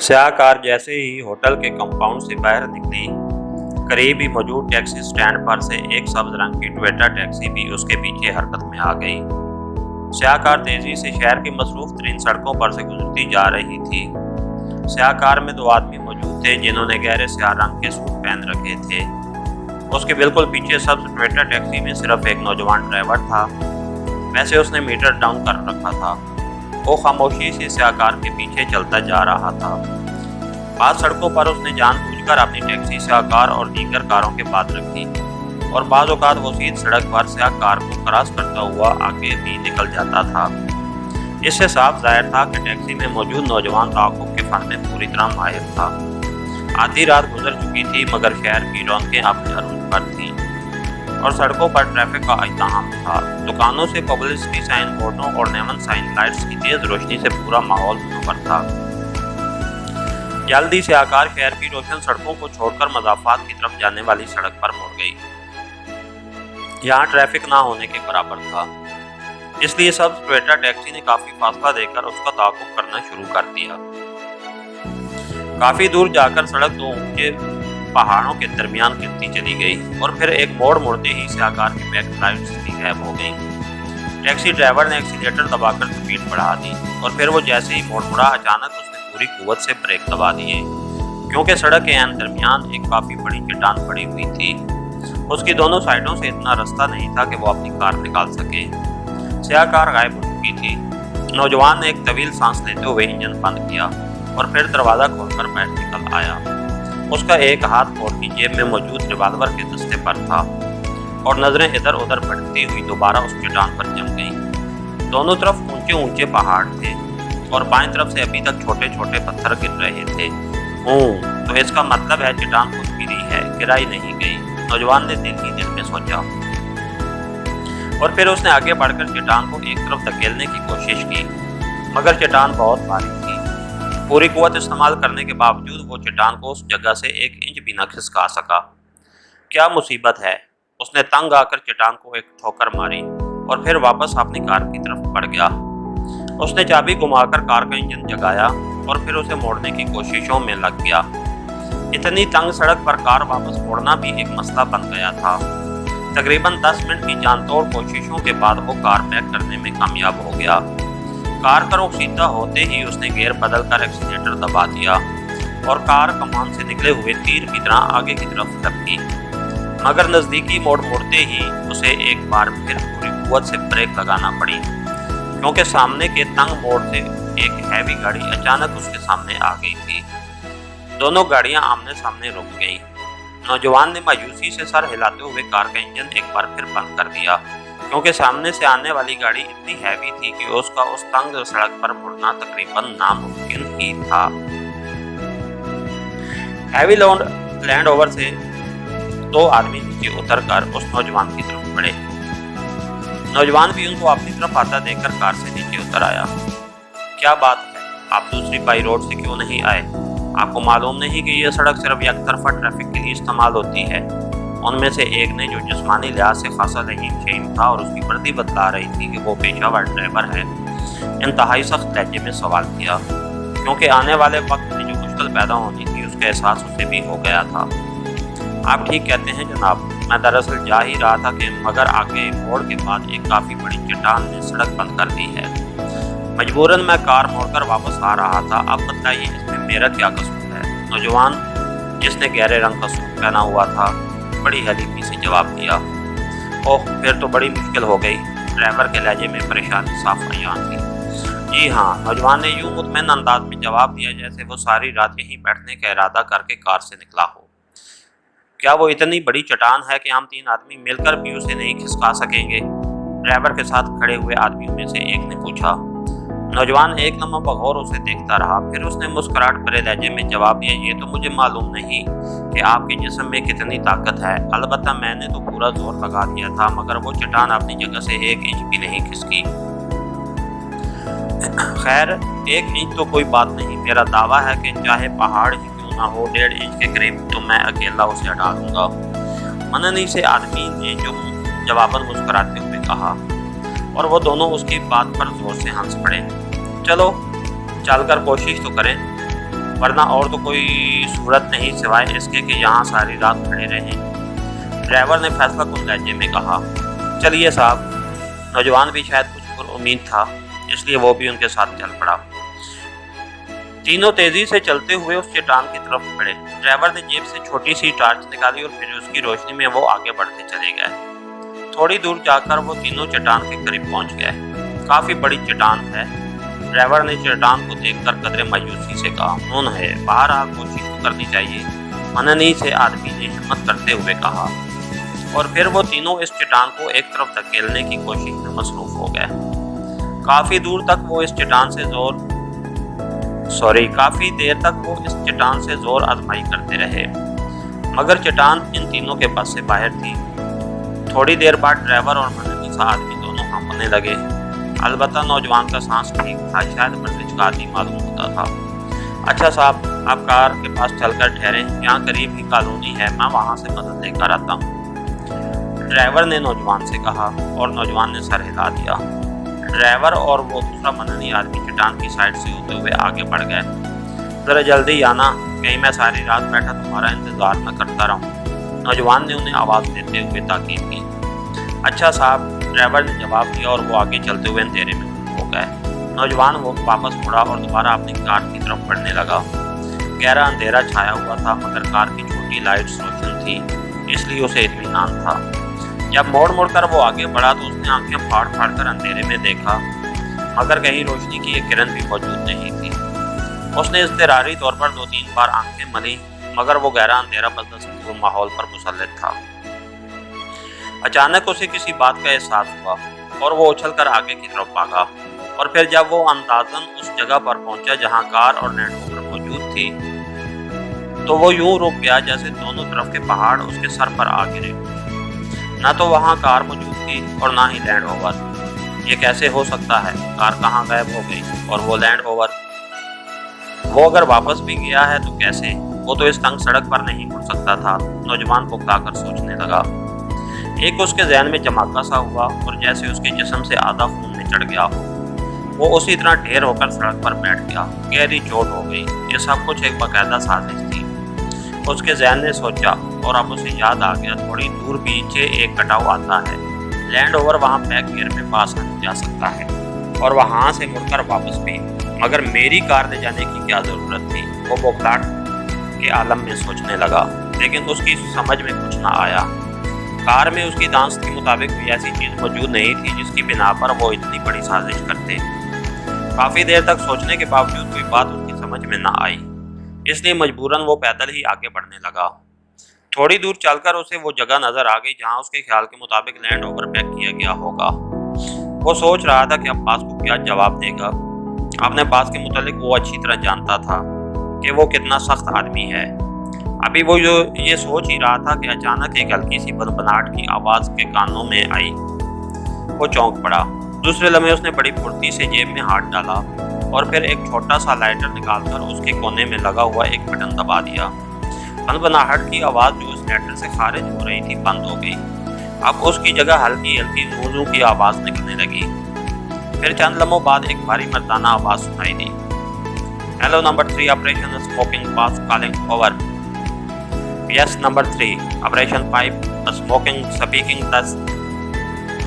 स्याह कार जैसे ही होटल के कंपाउंड से बाहर निकली, करीब ही मौजूद टैक्सी स्टैंड पर से एक सब्ज रंग की टोयोटा टैक्सी भी उसके पीछे हरकत में आ गई। स्याह कार तेजी से शहर की मसरूफ तरीन सड़कों पर से गुजरती जा रही थी। स्याह कार में दो आदमी मौजूद थे जिन्होंने गहरे स्याह रंग के सूट पहन रखे थे। उसके बिल्कुल पीछे सब्ज टोयोटा टैक्सी में सिर्फ एक नौजवान ड्राइवर था। वैसे उसने मीटर डाउन कर रखा था। वो खामोशी से स्याह कार के पीछे चलता जा रहा था। बाद सड़कों पर उसने जानबूझकर अपनी टैक्सी स्याह कार और दीगर कारों के बाद रखी और बाज़ औक़ात वो सीधी सड़क पर स्याह कार को क्रॉस करता हुआ आगे भी निकल जाता था। इससे साफ जाहिर था कि टैक्सी में मौजूद नौजवान ताक़ुब के फन में पूरी तरह माहिर था। आधी रात गुजर चुकी थी मगर शहर की रौनकें अपने अरूज पर थीं और सड़कों पर ट्रैफिक का इज़्तिहाम था। दुकानों से पब्लिसिटी साइन बोर्डों और नेमन साइन लाइट्स की तेज रोशनी से पूरा माहौल मुनव्वर था। जल्दी से आकार शहर की रोशन सड़कों को छोड़कर मज़ाफ़ात की तरफ जाने वाली सड़क पर मुड़ गई। यहाँ ट्रैफिक ना होने के बराबर था, इसलिए सब टोयोटा टैक्सी ने काफ़ी फासला देकर उसका ताक़ुब करना शुरू कर दिया। काफ़ी दूर जाकर सड़क दो ऊंचे पहाड़ों के दरमियान गिरती चली गई और फिर एक मोड़ मुड़ते ही स्याह कार की बैक लाइट भी गायब हो गई। टैक्सी ड्राइवर ने एक्सीलेटर दबाकर स्पीड बढ़ा दी और फिर वो जैसे ही मोड़ मुड़ा, अचानक उसने पूरी कुव्वत से ब्रेक दबा दिए, क्योंकि सड़क के एन दरमियान एक काफ़ी बड़ी चट्टान पड़ी हुई थी। उसकी दोनों साइडों से इतना रास्ता नहीं था कि वो अपनी कार निकाल सके। स्याह कार गायब हो चुकी थी। नौजवान ने एक तवील सांस लेते हुए इंजन बंद किया और फिर दरवाज़ा खोलकर बाहर निकल आया। उसका एक हाथ कोट की जेब में मौजूद रिवाल्वर के दस्ते पर था और नजरें इधर उधर भटकती हुई दोबारा उस चट्टान पर जम गईं। दोनों तरफ ऊंचे ऊंचे पहाड़ थे और बाएं तरफ से अभी तक छोटे छोटे पत्थर गिर रहे थे। तो इसका मतलब है चट्टान खुद गिरी है, गिराई नहीं गई, नौजवान ने दिल ही दिल में सोचा। और फिर उसने आगे बढ़कर चट्टान को एक तरफ धकेलने की कोशिश की, मगर चट्टान बहुत भारी थी। पूरी कुव्वत इस्तेमाल करने के बावजूद वो चट्टान को उस जगह से एक इंच भी न खिसका सका। क्या मुसीबत है, उसने तंग आकर चट्टान को एक ठोकर मारी और फिर वापस अपनी कार की तरफ बढ़ गया। उसने चाबी घुमाकर कार का इंजन जगाया और फिर उसे मोड़ने की कोशिशों में लग गया। इतनी तंग सड़क पर कार वापस मोड़ना भी एक मसला बन गया था। तकरीबन 10 मिनट की जानतोड़ कोशिशों के बाद वो कार बैक करने में कामयाब हो गया। कार का रुख सीधा होते ही उसने गियर बदलकर एक्सीलेटर दबा दिया और कार कमान से निकले हुए तीर की तरह आगे की तरफ लपकी। मगर नज़दीकी मोड़ मुड़ते ही उसे एक बार फिर पूरी कुव्वत से ब्रेक लगाना पड़ी, क्योंकि सामने के तंग मोड़ से एक हैवी गाड़ी अचानक उसके सामने आ गई थी। दोनों गाड़ियां आमने सामने रुक गईं। नौजवान ने मायूसी से सर हिलाते हुए कार का इंजन एक बार फिर बंद कर दिया, क्योंकि सामने से आने वाली गाड़ी इतनी हैवी थी कि उसका उस तंग सड़क पर मुड़ना तकरीबन नामुमकिन ही था। हैवी लैंड ओवर से दो आदमी नीचे उतरकर उस नौजवान की तरफ बढ़े। नौजवान भी उनको अपनी तरफ आता देखकर कार से नीचे उतर आया। क्या बात है, आप दूसरी बाई रोड से क्यों नहीं आए? आपको मालूम नहीं कि यह सड़क सिर्फ एक तरफा ट्रैफिक के लिए इस्तेमाल होती है? उनमें से एक ने, जो जिस्मानी लिहाज से खासा लहीम शेम था और उसकी वर्दी बतला रही थी कि वो पेशावर ड्राइवर है, इंतहाई सख्त लहजे में सवाल किया, क्योंकि आने वाले वक्त में जो मुश्किल पैदा होनी थी उसका एहसास उसे भी हो गया था। आप ठीक कहते हैं जनाब, मैं दरअसल जा ही रहा था कि मगर आगे मोड़ के बाद एक काफ़ी बड़ी चट्टान ने सड़क बंद कर दी है। मजबूरन मैं कार मोड़कर वापस आ रहा था। आप बताइए, इसमें मेरा क्या कसूर है? नौजवान, जिसने गहरे रंग का सूट पहना हुआ था, बड़ी हलीमी से जवाब दिया। ओह, फिर तो बड़ी मुश्किल हो गई। ड्राइवर के लहजे में परेशानी साफ अयान थी। जी हाँ, नौजवान ने यूं मुतमईन अंदाज में जवाब दिया जैसे वो सारी रात यहीं बैठने का इरादा करके कार से निकला हो। क्या वो इतनी बड़ी चट्टान है कि हम 3 आदमी मिलकर भी उसे नहीं खिसका सकेंगे? ड्राइवर के साथ खड़े हुए आदमियों में से एक ने पूछा। नौजवान एक लम्हा बगौर उसे देखता रहा, फिर उसने मुस्कुराहट भरे लहजे में जवाब दिया, ये तो मुझे मालूम नहीं कि आपके जिस्म में कितनी ताकत है। अलबत्ता मैंने तो पूरा जोर लगा दिया था, मगर वो चट्टान अपनी जगह से 1 इंच भी नहीं खिसकी। खैर, 1 इंच तो कोई बात नहीं। मेरा दावा है कि चाहे पहाड़ ही क्यों ना हो, 1.5 इंच के करीब तो मैं अकेला उसे हटा दूंगा। मननी से आदमी ने जो जवाबन मुस्कुराते हुए कहा और वो दोनों उसकी बात पर जोर से हंस पड़े। चलो, चलकर कोशिश तो करें। ورنہ اور تو کوئی صورت نہیں سوائے اس کے کہ یہاں ساری رات کھڑے رہیں۔ ڈرائیور نے فیصلہ کن لہجے میں کہا، چلیے صاحب۔ نوجوان بھی شاید کچھ پر امید تھا، اس لیے وہ بھی ان کے ساتھ چل پڑا۔ تینوں تیزی سے چلتے ہوئے اس چٹان کی طرف بڑھے۔ ڈرائیور نے جیب سے چھوٹی سی ٹارچ نکالی اور پھر اس کی روشنی میں وہ آگے بڑھتے چلے گئے۔ تھوڑی دور جا کر وہ تینوں چٹان کے قریب پہنچ گئے۔ کافی بڑی چٹان ہے۔ ڈرائیور نے چٹان کو دیکھ کر قدرے مایوسی سے کہا، انہوں ہے بہرحال کوشش تو کرنی چاہیے، مننی سے آدمی نے ہمت کرتے ہوئے کہا، اور پھر وہ تینوں اس چٹان کو ایک طرف دھکیلنے کی کوشش میں مصروف ہو گئے۔ کافی دیر تک وہ اس چٹان سے زور آزمائی کرتے رہے، مگر چٹان ان تینوں کے بس سے باہر تھی۔ تھوڑی دیر بعد ڈرائیور اور مننی سا آدمی دونوں ہانپنے لگے۔ البتہ نوجوان کا سانس ٹھیک تھا، شاید مرچ کا آدمی معلوم ہوتا تھا۔ اچھا صاحب، آپ کار کے پاس چل کر ٹھہریں، یہاں قریب ہی کالونی ہے، میں وہاں سے مدد لے کر آتا ہوں، ڈرائیور نے نوجوان سے کہا، اور نوجوان نے سر ہلا دیا۔ ڈرائیور اور وہ دوسرا مننی آدمی چٹان کی سائڈ سے ہوتے ہوئے آگے بڑھ گئے۔ ذرا جلدی آنا، کہیں میں ساری رات بیٹھا تمہارا انتظار نہ کرتا رہوں، نوجوان نے انہیں آواز دیتے ہوئے تاکید کی۔ اچھا صاحب، ڈرائیور نے جواب دیا اور وہ آگے چلتے ہوئے اندھیرے میں گم ہو گئے۔ نوجوان وہ واپس مڑا اور دوبارہ اپنی کار کی طرف بڑھنے لگا۔ گہرا اندھیرا چھایا ہوا تھا، مگر کار کی چھوٹی لائٹس روشن تھی، اس لیے اسے اطمینان تھا۔ جب موڑ کر وہ آگے بڑھا تو اس نے آنکھیں پھاڑ کر اندھیرے میں دیکھا، مگر کہیں روشنی کی ایک کرن بھی موجود نہیں تھی۔ اس نے اضطراری طور پر 2-3 بار آنکھیں ملی، مگر وہ گہرا اندھیرا بدستور ماحول پر مسلط تھا۔ اچانک اسے کسی بات کا احساس ہوا اور وہ اچھل کر آگے کی طرف بھاگا، اور پھر جب وہ اندازاً اس جگہ پر پہنچا جہاں کار اور لینڈ روور موجود تھی تو وہ یوں رک گیا جیسے دونوں طرف کے پہاڑ اس کے سر پر آ گرے۔ نہ تو وہاں کار موجود تھی اور نہ ہی لینڈ روور۔ یہ کیسے ہو سکتا ہے؟ کار کہاں غائب ہو گئی اور وہ لینڈ روور؟ وہ اگر واپس بھی گیا ہے تو کیسے؟ وہ تو اس تنگ سڑک پر نہیں مڑ سکتا تھا۔ نوجوان بکلا کر سوچنے لگا۔ ایک اس کے ذہن میں جھماکا سا ہوا اور جیسے اس کے جسم سے آدھا خون نچڑ گیا ہو۔ وہ اسی طرح ڈھیر ہو کر سڑک پر بیٹھ گیا۔ گہری چوٹ ہو گئی۔ یہ سب کچھ ایک باقاعدہ سازش تھی، اس کے ذہن نے سوچا، اور اب اسے یاد آ گیا تھوڑی دور پیچھے ایک کٹاؤ آتا ہے، لینڈ اوور وہاں بیک گیئر میں پاس جا سکتا ہے اور وہاں سے مڑ کر واپس بھی، مگر میری کار لے جانے کی کیا ضرورت تھی؟ وہ بوکھلاہٹ کے عالم میں سوچنے لگا، لیکن اس کی سمجھ میں کچھ نہ آیا۔ کار میں اس کی دانست کے مطابق کوئی ایسی چیز موجود نہیں تھی جس کی بنا پر وہ اتنی بڑی سازش کرتے۔ کافی دیر تک سوچنے کے باوجود کوئی بات اس کی سمجھ میں نہ آئی، اس لیے مجبوراً وہ پیدل ہی آگے بڑھنے لگا۔ تھوڑی دور چل کر اسے وہ جگہ نظر آ گئی جہاں اس کے خیال کے مطابق لینڈ اوور پیک کیا گیا ہوگا۔ وہ سوچ رہا تھا کہ عباس کو کیا جواب دے گا۔ اپنے باس کے متعلق وہ اچھی طرح جانتا تھا کہ وہ کتنا سخت آدمی ہے۔ ابھی وہ یہ سوچ ہی رہا تھا کہ اچانک ایک ہلکی سی بنبناہٹ کی آواز کے کانوں میں آئی۔ وہ چونک پڑا۔ دوسرے لمحے اس نے بڑی پھرتی سے جیب میں ہاتھ ڈالا اور پھر ایک چھوٹا سا لائٹر نکال کر اس کے کونے میں لگا ہوا ایک بٹن دبا دیا۔ بنبناہٹ کی آواز جو اس لائٹر سے خارج ہو رہی تھی بند ہو گئی۔ اب اس کی جگہ ہلکی ہلکی زو کی آواز نکلنے لگی۔ پھر چند لمحوں بعد ایک بھاری مردانہ آواز سنائی دی۔ Hello number 3 operation smoking pass calling over. Yes number 3 operation 5 smoking speaking this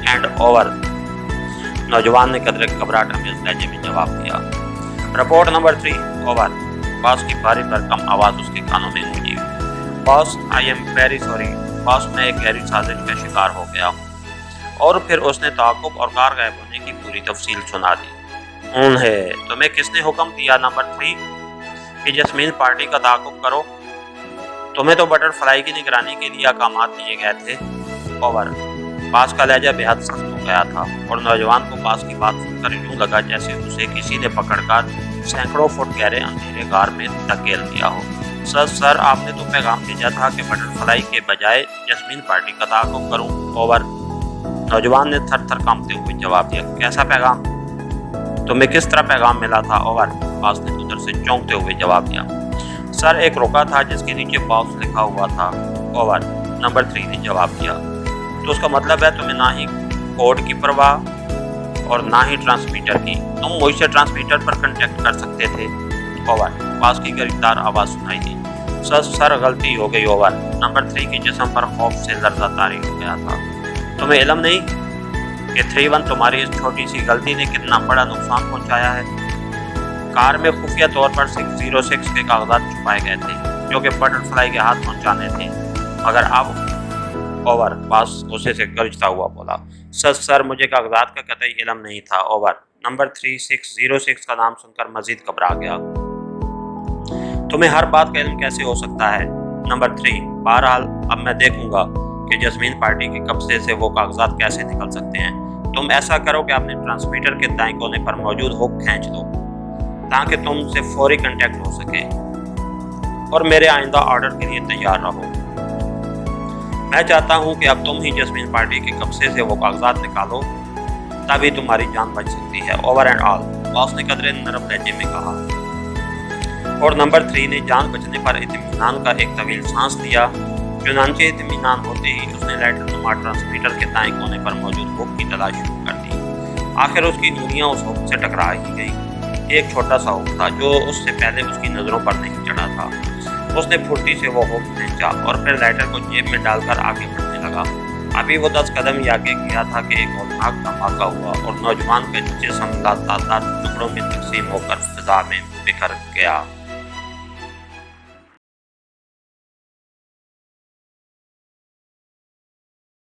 and over. نوجوان نے قدرے گھبراہٹ امیز لہجے میں جواب دیا۔ Report number 3 over. باس کی بھاری بھرکم آواز اس کے کانوں میں گونجی۔ باس آئی ایم ویری سوری، باس میں ایک گہری سازش کا شکار ہو گیا۔ اور پھر اس نے تعاقب اور کار غائب ہونے کی پوری تفصیل سنا دی۔ تمہیں کس نے حکم دیا نمبر 3 کہ جسمین پارٹی کا تعاقب کرو؟ تمہیں تو بٹر فلائی کی نگرانی کے لیے احکامات دیے گئے تھے۔ اوور۔ باس کا لہجہ بے حد سخت ہو گیا تھا اور نوجوان کو باس کی بات سن کر یوں لگا جیسے اسے کسی نے پکڑ کر سینکڑوں فٹ گہرے اندھیرے غار میں دھکیل دیا ہو۔ سر آپ نے تو پیغام بھیجا تھا کہ بٹر فلائی کے بجائے جسمین پارٹی کا تعاقب کروں۔ اوور۔ نوجوان نے تھر تھر کانپتے ہوئے جواب دیا۔ کیسا پیغام؟ تمہیں کس طرح پیغام ملا تھا؟ اوور۔ باس نے ادھر سے چونکتے ہوئے جواب دیا۔ سر ایک روکا تھا جس کے نیچے باس لکھا ہوا تھا۔ اوور۔ نمبر 3 نے جواب دیا۔ تو اس کا مطلب ہے تمہیں نہ ہی کوڈ کی پرواہ اور نہ ہی ٹرانسمیٹر کی، تم مجھ سے ٹرانسمیٹر پر کنٹیکٹ کر سکتے تھے۔ ओवर, पास की गरीदार आवाज़ सुनाई दी। सर गलती हो गई ओवर। नंबर 3 के जिस्म पर खौफ से लर्ज़ा तारी हो गया था। तुम्हें इल्म नहीं कि 3-1 तुम्हारी इस छोटी सी गलती ने कितना बड़ा नुकसान पहुंचाया है। कार में खुफिया तौर पर 606 के कागजात छुपाए गए थे जो कि बटरफ्लाई के हाथ पहुंचाने थे, मगर अब ओवर, पास गुस्से से गरजता हुआ बोला। सर मुझे कागजात का कतई इल्म नहीं था ओवर। नंबर 3606 का नाम सुनकर मजीद घबरा गया। तुम्हें हर बात का इल्म कैसे हो सकता है? नंबर 3, बहरहाल अब मैं देखूंगा कि जस्मीन पार्टी के कब्जे से वो कागजात कैसे निकल सकते हैं। तुम ऐसा करो कि अपने ट्रांसमीटर के दाएं कोने पर मौजूद हुक खींच दो ताकि तुमसे फौरी कांटेक्ट हो सके और मेरे आइंदा ऑर्डर के लिए तैयार रहो। मैं चाहता हूं कि अब तुम ही जस्मीन पार्टी के कब्जे से वो कागजात निकालो, तभी तुम्हारी जान बच सकती है। ओवर एंड ऑल, बॉस ने कदरे नरम लहजे में कहा। और नंबर 3 ने जान बचने पर इत्मीनान का एक तवील सांस लिया। चुनांचे इत्मीनान होते ही उसने लेटर नुमा ट्रांसमीटर के दाएं कोने पर मौजूद हुक की तलाश शुरू कर दी। आखिर उसकी उंगलियां उस हुक से टकरा ही गई। एक छोटा सा हुक था जो उससे पहले उसकी नज़रों पर नहीं चढ़ा था। उसने फुर्ती से वो हुक खींचा और फिर लाइटर को जेब में डालकर आगे बढ़ने लगा। अभी वो 10 कदम ही आगे किया था कि एक खौफनाक धमाका हुआ और नौजवान के जिस्म लगातार टुकड़ों में तकसीम होकर फिजा में बिखर गया।